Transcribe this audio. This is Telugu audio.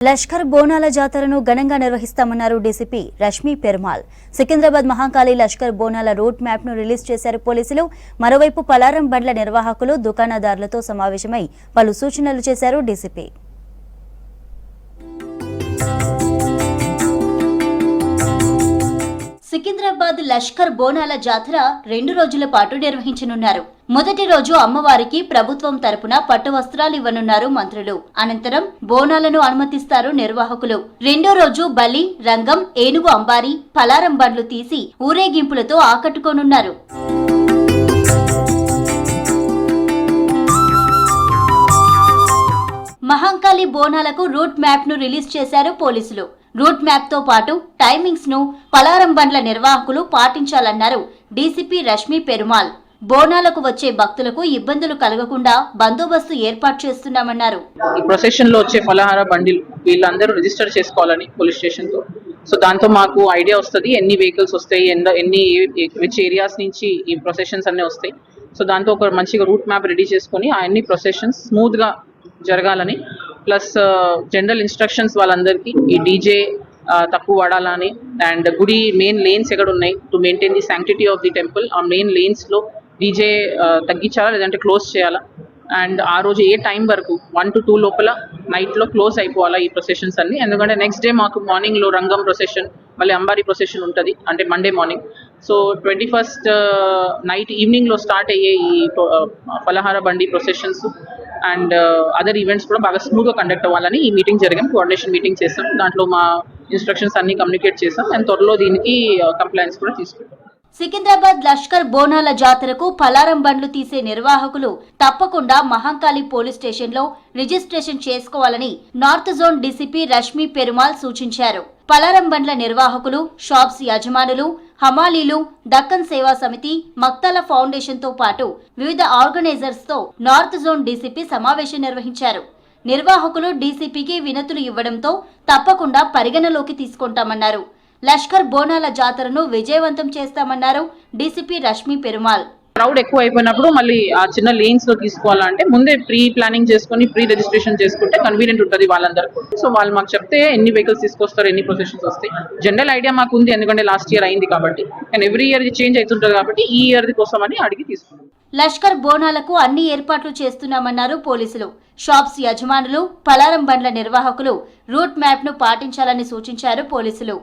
లష్కర్ బోనాల జాతరను ఘనంగా నిర్వహిస్తామన్నారు డీసీపీ రష్మీ పెరుమాల్. సికింద్రాబాద్ మహాకాళి లష్కర్ బోనాల రూట్ మ్యాప్ ను రిలీజ్ చేశారు పోలీసులు. మరోవైపు పలారం బండ్ల నిర్వాహకులు దుకాణదారులతో సమావేశమై పలు సూచనలు చేశారు డీసీపీ. సికింద్రాబాద్ లష్కర్ బోనాల జాతర 2 రోజుల పాటు నిర్వహించనున్నారు. మొదటి రోజు అమ్మవారికి ప్రభుత్వం తరపున పట్టు వస్త్రాలు ఇవ్వనున్నారు మంత్రులు. అనంతరం బోనాలను అనుమతిస్తారు నిర్వాహకులు. రెండో రోజు బలి, రంగం, ఏనుగు అంబారి, పలారం బండ్లు తీసి ఊరేగింపులతో ఆకట్టుకోనున్నారు. మహాకాళి బోనాలకు రూట్ మ్యాప్ ను రిలీజ్ చేశారు పోలీసులు. రూట్ మ్యాప్ తో పాటు టైమింగ్స్ ను పలారం బండ్ల నిర్వాహకులు పాటించాలన్నారు డీసీపీ రష్మీ పెరుమాల్. బోనాలకు వచ్చే భక్తులకు ఇబ్బందులు కలగకుండా బందోబస్తు ఏర్పాటు చేస్తున్నామన్నారు. ఈ ప్రొసెషన్ లో వచ్చే ఫలహార బండిలు వీళ్ళందరూ రిజిస్టర్ చేసుకోవాలని పోలీస్ స్టేషన్ తో. సో దాంతో మాకు ఐడియా వస్తుంది ఎన్ని వెహికల్స్ వస్తాయి, ఎన్ని విచ్ ఏరియాస్ నుంచి ఈ ప్రొసెషన్స్ అన్నీ వస్తాయి. సో దాంతో ఒక మంచిగా రూట్ మ్యాప్ రెడీ చేసుకొని అన్ని ప్రొసెషన్స్ స్మూత్ గా జరగాలని, ప్లస్ జనరల్ ఇన్స్ట్రక్షన్స్ వాళ్ళందరికీ ఈ డీజే తక్కువ వాడాలని, అండ్ గుడి మెయిన్ లేన్స్ ఎక్కడ ఉన్నాయి to maintain the sanctity of the temple, ఆ మెయిన్ లేన్స్ లో డీజే తగ్గించాలా లేదంటే క్లోజ్ చేయాలా, అండ్ ఆ రోజు ఏ టైం వరకు 1 to 2 లోపల నైట్ లో క్లోజ్ అయిపోవాలా ఈ ప్రొసెషన్స్ అన్ని. ఎందుకంటే నెక్స్ట్ డే మాకు మార్నింగ్ లో రంగం ప్రొసెషన్, మళ్ళీ అంబారీ ప్రొసెషన్ ఉంటుంది, అంటే Monday morning. So 21st night evening లో స్టార్ట్ అయ్యే ఈ ఫలహార బండి ప్రొసెషన్స్ అండ్ అదర్ ఈవెంట్స్ కూడా బాగా స్మూత్ గా కండక్ట్ అవ్వాలని ఈ మీటింగ్ జరిగాం. కోఆర్డినేషన్ మీటింగ్ చేస్తాం, దాంట్లో మా ఇన్స్ట్రక్షన్స్ అన్ని కమ్యూనికేట్ చేస్తాం అండ్ త్వరలో దీనికి కంప్లైంట్స్ కూడా తీసుకుంటాం. సికింద్రాబాద్ లష్కర్ బోనాల జాతరకు పలారం బండ్లు తీసే నిర్వాహకులు తప్పకుండా మహాకాళి పోలీస్ స్టేషన్ లో రిజిస్ట్రేషన్ చేసుకోవాలని నార్త్ జోన్ డీసీపీ రష్మీ పెరుమాల్ సూచించారు. పలారం బండ్ల నిర్వాహకులు, షాప్స్ యజమానులు, హమాలీలు, దక్కన్ సేవా సమితి, మక్తాల ఫౌండేషన్ తో పాటు వివిధ ఆర్గనైజర్స్ తో నార్త్ జోన్ డీసీపీ సమావేశం నిర్వహించారు. నిర్వాహకులు డీసీపీకి వినతులు ఇవ్వడంతో తప్పకుండా పరిగణలోకి తీసుకుంటామన్నారు. లష్కర్ బోనాల జాతరను విజయవంతం చేస్తామన్నారు డీసీపీ రష్మీ పెరుమాల్. క్రౌడ్ ఎక్కువ అయిపోయినప్పుడు మళ్ళీ ఆ చిన్న లేన్స్ లో తీసుకోవాలంటే ముందే ప్రీ ప్లానింగ్ చేసుకుని ప్రీ రిజిస్ట్రేషన్ చేసుకుంటే కన్వీనియంట్ ఉంటుంది వాళ్ళందరూ. సో వాళ్ళు మాకు చెప్తే ఎన్ని వెహికల్స్ తీసుకొస్తారు, ఎన్ని ప్రొసెషన్స్ వస్తాయి, జనరల్ ఐడియా మాకు ఉంది, ఎందుకంటే లాస్ట్ ఇయర్ అయింది కాబట్టి. అండ్ ఎవ్రీ ఇయర్ ఇది చేంజ్ అవుతుంటుంది కాబట్టి ఈ ఇయర్ కోసం అని అడిగి తీసుకున్నాం. లష్కర్ బోనాలకు అన్ని ఏర్పాట్లు చేస్తున్నామన్నారు పోలీసులు. షాప్స్ యజమానులు, పలారం బండ్ల నిర్వాహకులు రూట్ మ్యాప్ ను పాటించాలని సూచించారు పోలీసులు.